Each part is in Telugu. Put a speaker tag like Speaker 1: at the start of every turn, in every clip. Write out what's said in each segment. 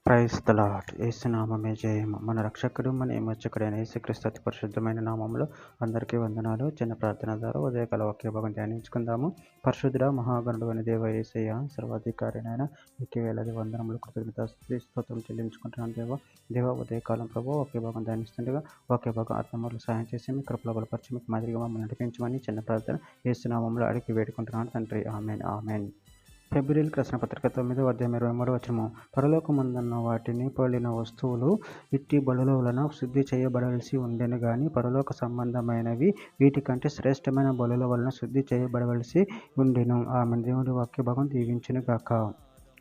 Speaker 1: Praise the lord. యేసు నామమే జయము. మన రక్షకుడు మన విమోచకుడైన యేసుక్రీస్తు అతి పరిశుద్ధమైన నామంలో అందరికీ వందనాలు. చిన్న ప్రార్థన ద్వారా ఉదయకాల వాక్య భాగం ధ్యానించుకుందాము. పరిశుద్ధుడ మహాగణుడు అని దేవ యేసయ్య సర్వాధికారినైన మీకు వేలాది వందనములు కృతజ్ఞత స్తోత్రం చెల్లించుకుంటున్నాను. దేవ ఉదయకాలం ప్రభు వాక్య భాగం ధ్యానిస్తుండగా వాక్య భాగం అర్థములు సహాయం చేసి మీ కృపలో బలపరిచి మీకు మాదిరిగా మమ్మల్ని నడిపించమని చిన్న ప్రార్థన యేసు నామంలో అడిగి వేడుకుంటున్నాను తండ్రి. Amen amen. ఫిబ్రవరికి రాసిన పత్రిక 9:23 పరలోకమందున్న వాటిని పోలిన వస్తువులు ఇట్టి బలుల వలన శుద్ధి చేయబడవలసి ఉండెను గాని పరలోక సంబంధమైనవి వీటికంటే శ్రేష్టమైన బలుల వలన శుద్ధి చేయబడవలసి ఉండెను. ఆమె దేవుడి వాక్య భాగం దీవించును గాక.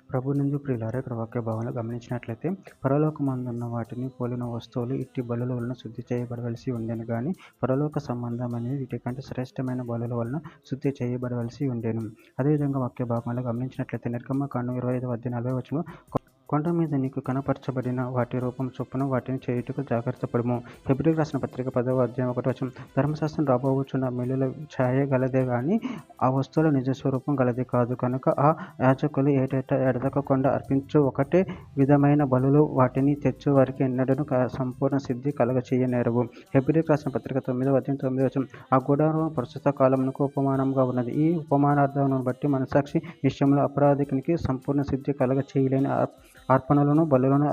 Speaker 1: ప్రభు నందు ప్రియులారా, ఇక్కడ వాక్య భావంలో గమనించినట్లయితే పరలోకమందున్న వాటిని పోలిన వస్తువులు ఇట్టి బలుల వలన శుద్ధి చేయబడవలసి ఉండెను గాని పరలోక సంబంధమైనవి వీటికంటే శ్రేష్టమైన బలుల వలన శుద్ధి చేయబడవలసి ఉండెను. అదేవిధంగా వాక్య భాగంలో గమనించినట్లయితే నిర్గమకాండం 25:40 కొండ మీద నీకు కనపరచబడిన వాటి రూపం చొప్పున వాటిని చేయుటకు జాగ్రత్త పడుము. ఫిబ్రవరికి రాసిన పత్రిక 10:1 ధర్మశాస్త్రం రాబోచున్న మేలుల ఛాయ గలదే గాని ఆ వస్తువుల నిజ స్వరూపం గలది కాదు కనుక ఆ యాజకులు ఏటేటా ఎడతెగకుండా అర్పించు ఒకటే విధమైన బలులు వాటిని తెచ్చు వారికి ఎన్నడను సంపూర్ణ సిద్ధి కలగచేయనేరవు. ఫిబ్రవరికి రాసిన పత్రిక 9:9 ఆ గుడారం ప్రస్తుత కాలమునకు ఉపమానంగా ఉన్నది. ఈ ఉపమానార్థమును బట్టి మనసాక్షి విషయంలో అపరాధికునికి సంపూర్ణ సిద్ధి కలగచేయలేని అర్పణలను బలులను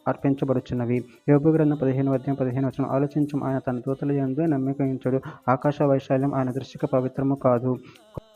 Speaker 1: అర్పించబడుచున్నవి. యోబు గ్రంథం 15:15 ఆలోచించు, ఆయన తన దూతల యందు నమ్మిక ఉంచుడు, ఆకాశ వైశాల్యం ఆయన దృష్టికి పవిత్రము కాదు.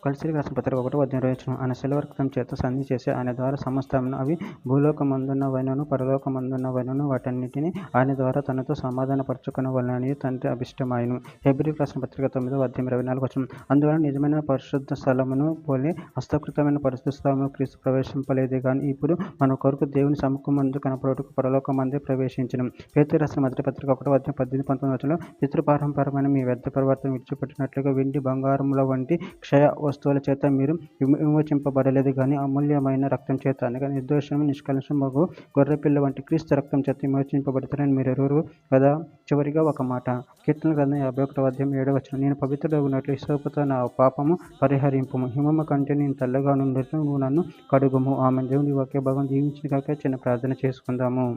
Speaker 1: కొలస్సీలకు రాసిన పత్రిక 1:20 ఆయన శిలువ రక్తం చేత సంధి చేసి ఆయన ద్వారా సమస్తమును అవి భూలోకమందున్నవైనను పరలోకమందున్నవైనను వాటన్నిటిని ఆయన ద్వారా తనతో సమాధానపరచుకొనవలెనని తండ్రి అభిష్టమాయను. ఫిబ్రవరికి రాసిన పత్రిక 9:24 అందువలన నిజమైన పరిశుద్ధ స్థలమును పోలి హస్తకృతమైన పరిశుద్ధ స్థలమును క్రీస్తు ప్రవేశింపలేదే కానీ ఇప్పుడు మన కొరకు దేవుని సముఖమందు కనపడుటకు పరలోకమందే ప్రవేశించును. పేతురు రాసిన మొదటి పత్రిక 1:18-19 పితృపారంపరమైన మీ వ్యర్థ ప్రవర్తన విడిచిపెట్టినట్లుగా వెండి బంగారముల వంటి క్షయ వస్తువుల చేత మీరు విమోచింపబడలేదు కానీ అమూల్యమైన రక్తం చేత అనగా నిర్దోషము నిష్కల్మషం మగు గొర్రెపిల్ల వంటి క్రీస్తు రక్తం చేత విమోచింపబడతారని మీరు ఎరువురు కదా. చివరిగా ఒక మాట, కీర్తన గ్రంథం 51:7 నేను పవిత్రుడగునట్లు హిసోపుతో నా పాపము పరిహరింపుము, హిమము కంటే నేను తెల్లగా నుండినట్లు నువ్వు నన్ను కడుగుము. ఆమె దేవుని వాక్య భాగం దీవించిన కాక చిన్న ప్రార్థన చేసుకుందాము.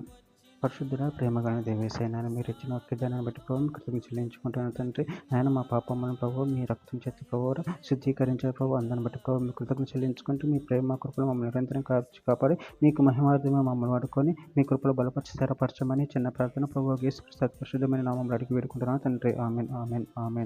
Speaker 1: పరిశుద్ధుడ ప్రేమగల దేవేశయ్య, నాయన మీరు ఇచ్చిన వాక్యదానాన్ని బట్టి ప్రభు కృతజ్ఞతలు చెల్లించుకుంటున్నాను తండ్రి. నాయన మా పాపములను ప్రభు మీ రక్తం చేత ప్రభు శుద్ధీకరించే ప్రభు అందరిని బట్టి ప్రభు మీ కృతజ్ఞతలు చెల్లించుకుంటూ మీ ప్రేమ కృపలు మమ్మల్ని నిరంతరం కాపాడి మీకు మహిమార్థమే మమ్మల్ని వాడుకొని మీ కృపలో బలపరిచి స్థిరపరచమని చిన్న ప్రార్థన ప్రభు యేసుక్రీస్తు పరిశుద్ధమైన నామములో అడిగి వేడుకుంటున్నాను తండ్రి. Amen amen amen.